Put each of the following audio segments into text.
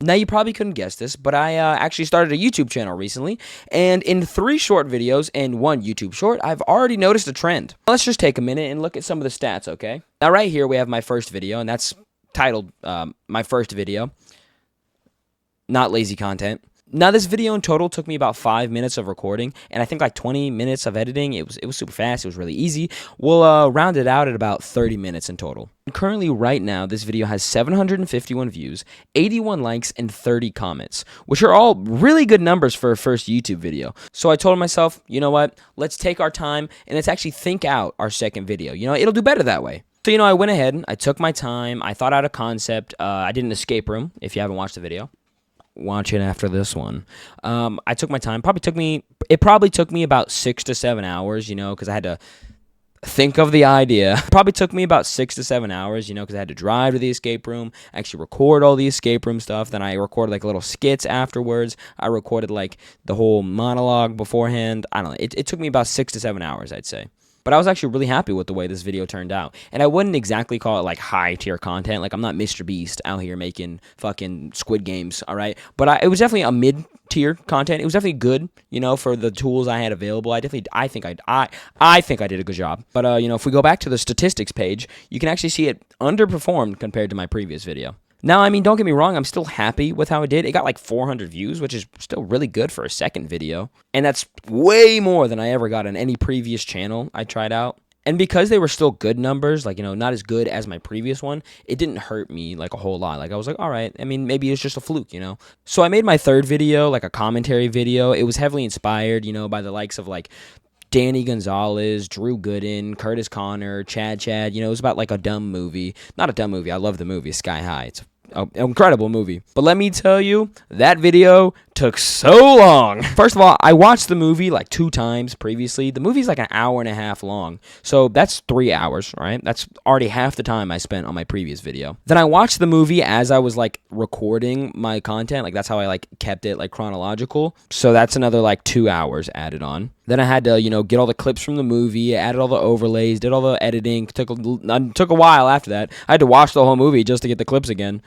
Now, you probably couldn't guess this, but I actually started a YouTube channel recently, and in 3 short videos and 1 YouTube short, I've already noticed a trend. Let's just take a minute and look at some of the stats, okay? Now, right here, we have my first video, and that's titled my first video, not lazy content. Now, this video in total took me about 5 minutes of recording, and I think like 20 minutes of editing. It was super fast. It was really easy. We'll round it out at about 30 minutes in total. Currently, right now, this video has 751 views, 81 likes, and 30 comments, which are all really good numbers for a first YouTube video. So I told myself, you know what? Let's take our time, and let's actually think out our second video. You know, it'll do better that way. So, I went ahead, I took my time, I thought out a concept. I did an escape room, if you haven't watched the video. Watch it after this one. I took my time. It probably took me about 6 to 7 hours, because I had to think of the idea. It probably took me about 6 to 7 hours, because I had to drive to the escape room, actually record all the escape room stuff. Then I recorded like little skits afterwards. I recorded like the whole monologue beforehand. I don't know. It took me about 6 to 7 hours, I'd say. But I was actually really happy with the way this video turned out. And I wouldn't exactly call it like high tier content. Like, I'm not Mr. Beast out here making fucking Squid Games, all right? But it was definitely a mid tier content. It was definitely good, for the tools I had available. I think I did a good job. But if we go back to the statistics page, you can actually see it underperformed compared to my previous video. Now, don't get me wrong, I'm still happy with how it did. It got like 400 views, which is still really good for a second video. And that's way more than I ever got on any previous channel I tried out. And because they were still good numbers, like, not as good as my previous one, it didn't hurt me like a whole lot. Like, I was like, all right, maybe it's just a fluke, So I made my third video, like a commentary video. It was heavily inspired, by the likes of like Danny Gonzalez, Drew Gooden, Curtis Connor, Chad. It was about like a dumb movie. Not a dumb movie. I love the movie Sky High. It's an incredible movie. But let me tell you, that video took so long. First of all, I watched the movie like 2 times previously. The movie's like an hour and a half long. So that's 3 hours, right? That's already half the time I spent on my previous video. Then I watched the movie as I was like recording my content. Like, that's how I like kept it like chronological. So that's another like 2 hours added on. Then I had to, get all the clips from the movie, added all the overlays, did all the editing. Took a while after that. I had to watch the whole movie just to get the clips again.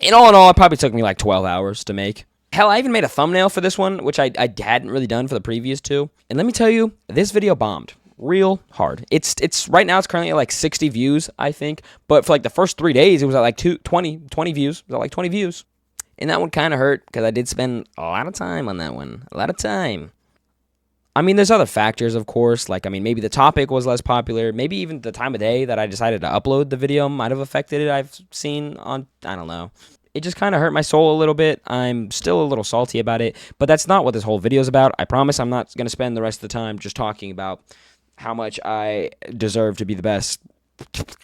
In all, it probably took me like 12 hours to make. Hell, I even made a thumbnail for this one, which I hadn't really done for the previous 2. And let me tell you, this video bombed real hard. It's right now, it's currently at like 60 views, I think. But for like the first 3 days, it was at like 20 views. It was at like 20 views. And that one kind of hurt because I did spend a lot of time on that one. A lot of time. There's other factors, of course, like, maybe the topic was less popular, maybe even the time of day that I decided to upload the video might have affected it. I've seen on, I don't know. It just kind of hurt my soul a little bit. I'm still a little salty about it, but that's not what this whole video is about. I promise I'm not going to spend the rest of the time just talking about how much I deserve to be the best.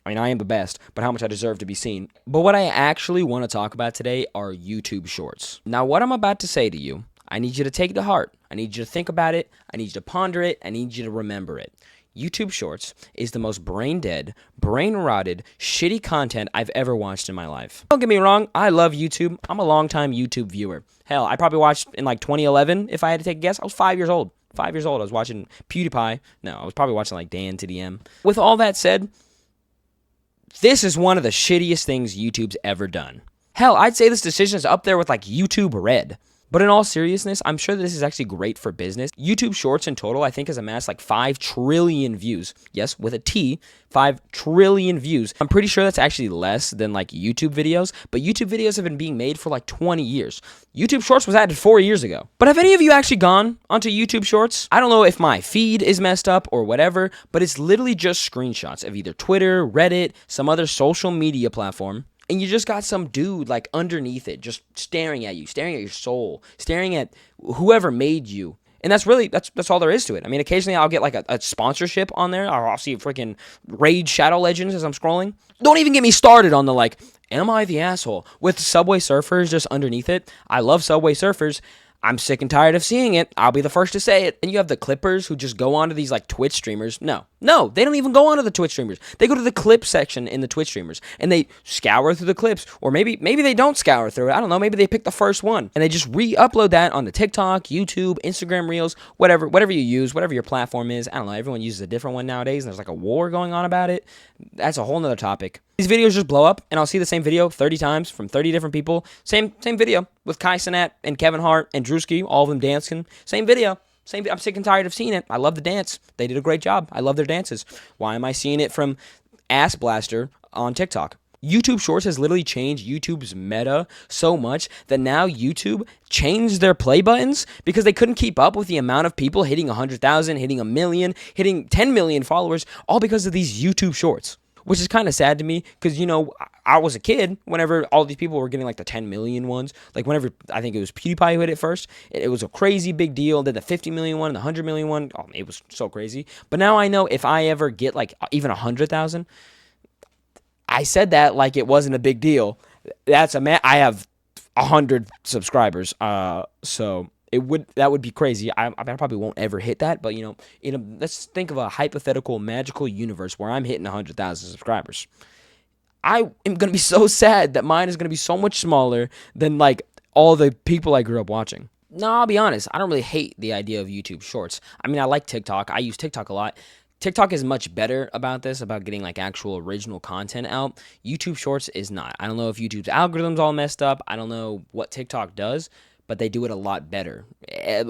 I am the best, but how much I deserve to be seen. But what I actually want to talk about today are YouTube Shorts. Now, what I'm about to say to you, I need you to take it to heart. I need you to think about it. I need you to ponder it. I need you to remember it. YouTube Shorts is the most brain-dead, brain-rotted, shitty content I've ever watched in my life. Don't get me wrong, I love YouTube. I'm a long-time YouTube viewer. Hell, I probably watched in like 2011, if I had to take a guess. I was 5 years old. 5 years old, I was watching PewDiePie. No, I was probably watching like Dan to DM. With all that said, this is one of the shittiest things YouTube's ever done. Hell, I'd say this decision is up there with like YouTube Red. But in all seriousness, I'm sure that this is actually great for business. YouTube Shorts in total, I think, has amassed like 5 trillion views. Yes, with a T, 5 trillion views. I'm pretty sure that's actually less than like YouTube videos, but YouTube videos have been being made for like 20 years. YouTube Shorts was added 4 years ago. But have any of you actually gone onto YouTube Shorts? I don't know if my feed is messed up or whatever, but it's literally just screenshots of either Twitter, Reddit, some other social media platform. And you just got some dude like underneath it, just staring at you, staring at your soul, staring at whoever made you. And that's all there is to it. Occasionally I'll get like a sponsorship on there. Or I'll see freaking Raid Shadow Legends as I'm scrolling. Don't even get me started on the like, am I the asshole? With Subway Surfers just underneath it. I love Subway Surfers. I'm sick and tired of seeing it. I'll be the first to say it. And you have the Clippers who just go onto these like Twitch streamers. No, No, they don't even go onto the Twitch streamers. They go to the clip section in the Twitch streamers and they scour through the clips, or maybe they don't scour through it. I don't know. Maybe they pick the first one and they just re-upload that onto TikTok, YouTube, Instagram Reels, whatever you use, whatever your platform is. I don't know. Everyone uses a different one nowadays, and there's like a war going on about it. That's a whole nother topic. These videos just blow up, and I'll see the same video 30 times from 30 different people. Same video with Kai Cenat and Kevin Hart and Drewski, all of them dancing. Same video. I'm sick and tired of seeing it. I love the dance. They did a great job. I love their dances. Why am I seeing it from Ass Blaster on TikTok? YouTube Shorts has literally changed YouTube's meta so much that now YouTube changed their play buttons because they couldn't keep up with the amount of people hitting 100,000, hitting 1 million, hitting 10 million followers, all because of these YouTube Shorts. Which is kind of sad to me because, you know, I was a kid whenever all these people were getting like the 10 million ones. Like whenever, I think it was PewDiePie who hit it first. It was a crazy big deal. Then the 50 million one, the 100 million one. Oh, it was so crazy. But now I know if I ever get like even 100,000, I said that like it wasn't a big deal. I have 100 subscribers. So that would be crazy. I probably won't ever hit that, but you know, let's think of a hypothetical magical universe where I'm hitting 100,000 subscribers. I am gonna be so sad that mine is gonna be so much smaller than like all the people I grew up watching. No, I'll be honest. I don't really hate the idea of YouTube Shorts. I mean, I like TikTok. I use TikTok a lot. TikTok is much better about this, about getting like actual original content out. YouTube Shorts is not. I don't know if YouTube's algorithm's all messed up. I don't know what TikTok does, but they do it a lot better.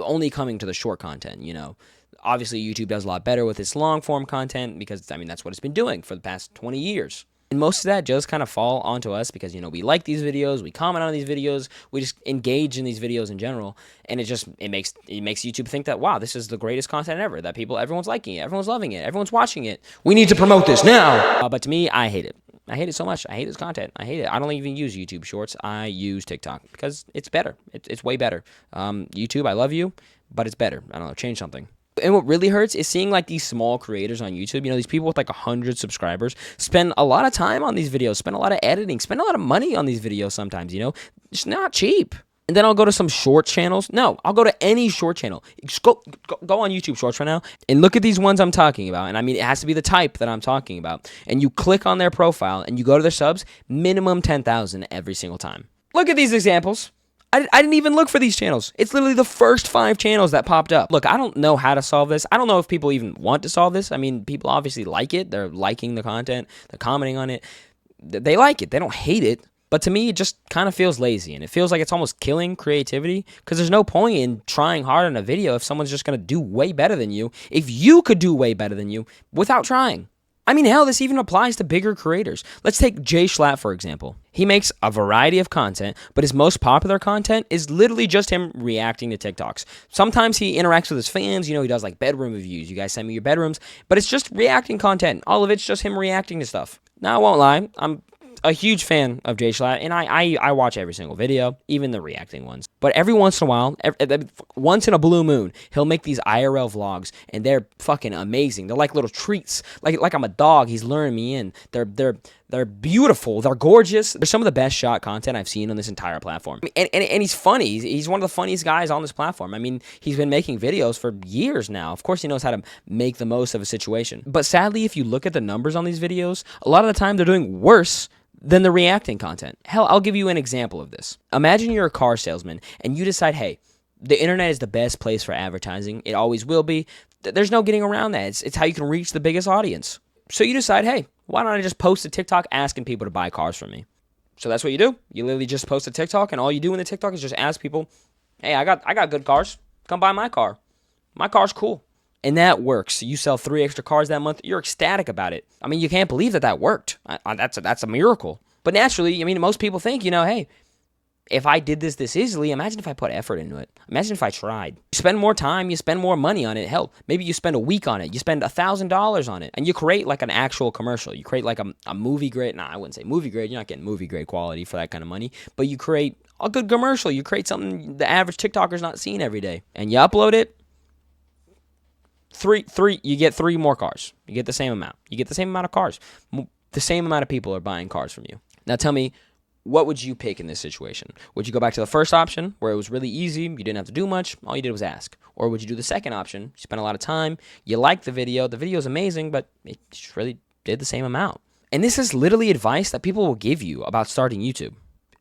Only coming to the short content, you know. Obviously, YouTube does a lot better with its long-form content because, I mean, that's what it's been doing for the past 20 years. And most of that just kind of fall onto us because, you know, we like these videos, we comment on these videos, we just engage in these videos in general, and it makes YouTube think that, wow, this is the greatest content ever, that everyone's liking it, everyone's loving it, everyone's watching it. We need to promote this now! But to me, I hate it. I hate it so much. I hate this content. I hate it. I don't even use YouTube Shorts. I use TikTok because it's better. It's way better. YouTube, I love you, but it's better. I don't know. Change something. And what really hurts is seeing like these small creators on YouTube, you know, these people with like 100 subscribers spend a lot of time on these videos, spend a lot of editing, spend a lot of money on these videos sometimes, you know. It's not cheap. And then I'll go to some short channels. No, I'll go to any short channel. Just go on YouTube Shorts right now and look at these ones I'm talking about. And I mean, it has to be the type that I'm talking about. And you click on their profile and you go to their subs, minimum 10,000 every single time. Look at these examples. I didn't even look for these channels. It's literally the first 5 channels that popped up. Look, I don't know how to solve this. I don't know if people even want to solve this. I mean, people obviously like it. They're liking the content. They're commenting on it. They like it. They don't hate it. But to me, it just kind of feels lazy, and it feels like it's almost killing creativity because there's no point in trying hard on a video if someone's just going to do way better than you, if you could do way better than you without trying. I mean, hell, this even applies to bigger creators. Let's take Jay Schlatt, for example. He makes a variety of content, but his most popular content is literally just him reacting to TikToks. Sometimes he interacts with his fans. You know, he does like bedroom reviews. You guys send me your bedrooms. But it's just reacting content. All of it's just him reacting to stuff. Now, I won't lie. I'm a huge fan of Jay Schlatt, and I watch every single video, even the reacting ones. But every once in a while, once in a blue moon, he'll make these IRL vlogs, and they're fucking amazing. They're like little treats. Like I'm a dog. He's luring me in. They're beautiful. They're gorgeous. They're some of the best shot content I've seen on this entire platform. And he's funny. He's one of the funniest guys on this platform. I mean, he's been making videos for years now. Of course, he knows how to make the most of a situation. But sadly, if you look at the numbers on these videos, a lot of the time they're doing worse than the reacting content. Hell, I'll give you an example of this. Imagine you're a car salesman and you decide, hey, the internet is the best place for advertising. It always will be. There's no getting around that. It's how you can reach the biggest audience. So you decide, hey, why don't I just post a TikTok asking people to buy cars from me? So that's what you do. You literally just post a TikTok, and all you do in the TikTok is just ask people, hey, I got good cars. Come buy my car. My car's cool. And that works. You sell 3 extra cars that month. You're ecstatic about it. I mean, you can't believe that worked. That's a miracle. But naturally, I mean, most people think, you know, hey, if I did this easily, imagine if I put effort into it. Imagine if I tried. You spend more time, you spend more money on it. Hell, maybe you spend a week on it. You spend $1,000 on it. And you create like an actual commercial. You create like a movie grade. Nah, I wouldn't say movie grade. You're not getting movie grade quality for that kind of money. But you create a good commercial. You create something the average TikToker's not seeing every day. And you upload it. You get 3 more cars. You get the same amount. You get the same amount of cars. The same amount of people are buying cars from you. Now tell me, what would you pick in this situation? Would you go back to the first option where it was really easy, you didn't have to do much, all you did was ask? Or would you do the second option, you spent a lot of time, you liked the video is amazing, but it just really did the same amount? And this is literally advice that people will give you about starting YouTube.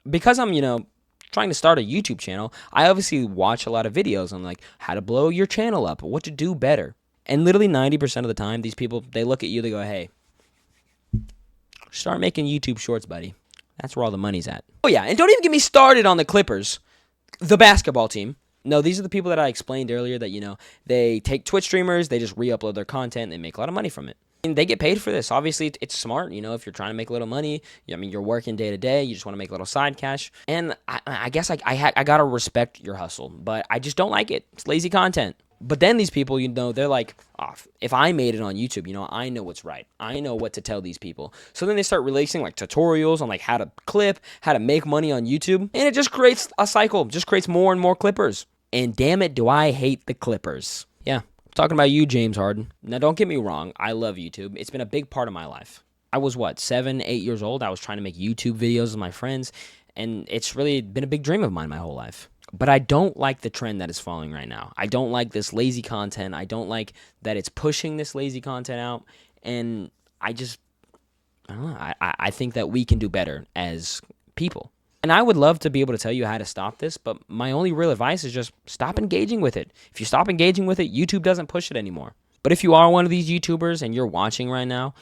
Because I'm, trying to start a YouTube channel, I obviously watch a lot of videos on like how to blow your channel up, what to do better. And literally 90% of the time, these people, they look at you, they go, hey, start making YouTube shorts, buddy. That's where all the money's at. Oh yeah, and don't even get me started on the Clippers, the basketball team. No, these are the people that I explained earlier that, they take Twitch streamers, they just re-upload their content, and they make a lot of money from it. And they get paid for this. Obviously, it's smart, if you're trying to make a little money. You're working day to day. You just want to make a little side cash. And I guess I got to respect your hustle, but I just don't like it. It's lazy content. But then these people, they're like, oh, if I made it on YouTube, I know what's right. I know what to tell these people. So then they start releasing like tutorials on like how to clip, how to make money on YouTube. And it just creates a cycle, just creates more and more clippers. And damn it, do I hate the Clippers. Yeah. Talking about you, James Harden. Now, don't get me wrong. I love YouTube. It's been a big part of my life. I was, 7, 8 years old. I was trying to make YouTube videos with my friends, and it's really been a big dream of mine my whole life. But I don't like the trend that is following right now. I don't like this lazy content. I don't like that it's pushing this lazy content out, and I don't know. I think that we can do better as people. And I would love to be able to tell you how to stop this, but my only real advice is just stop engaging with it. If you stop engaging with it, YouTube doesn't push it anymore. But if you are one of these YouTubers and you're watching right now,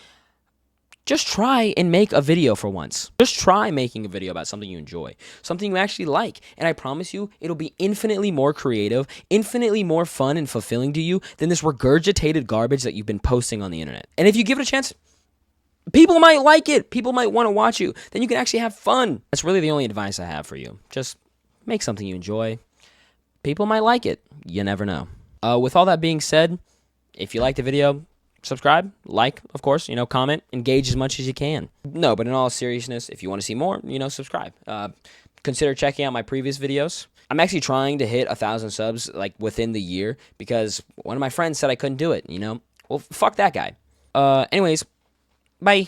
just try and make a video for once. Just try making a video about something you enjoy, something you actually like. And I promise you, it'll be infinitely more creative, infinitely more fun and fulfilling to you than this regurgitated garbage that you've been posting on the internet. And if you give it a chance, people might like it. People might want to watch you. Then you can actually have fun. That's really the only advice I have for you. Just make something you enjoy. People might like it. You never know. With all that being said, if you like the video, subscribe, like, of course, comment, engage as much as you can. No, but in all seriousness, if you want to see more, subscribe. Consider checking out my previous videos. I'm actually trying to hit 1,000 subs like within the year because one of my friends said I couldn't do it, Well, fuck that guy. Anyways, bye.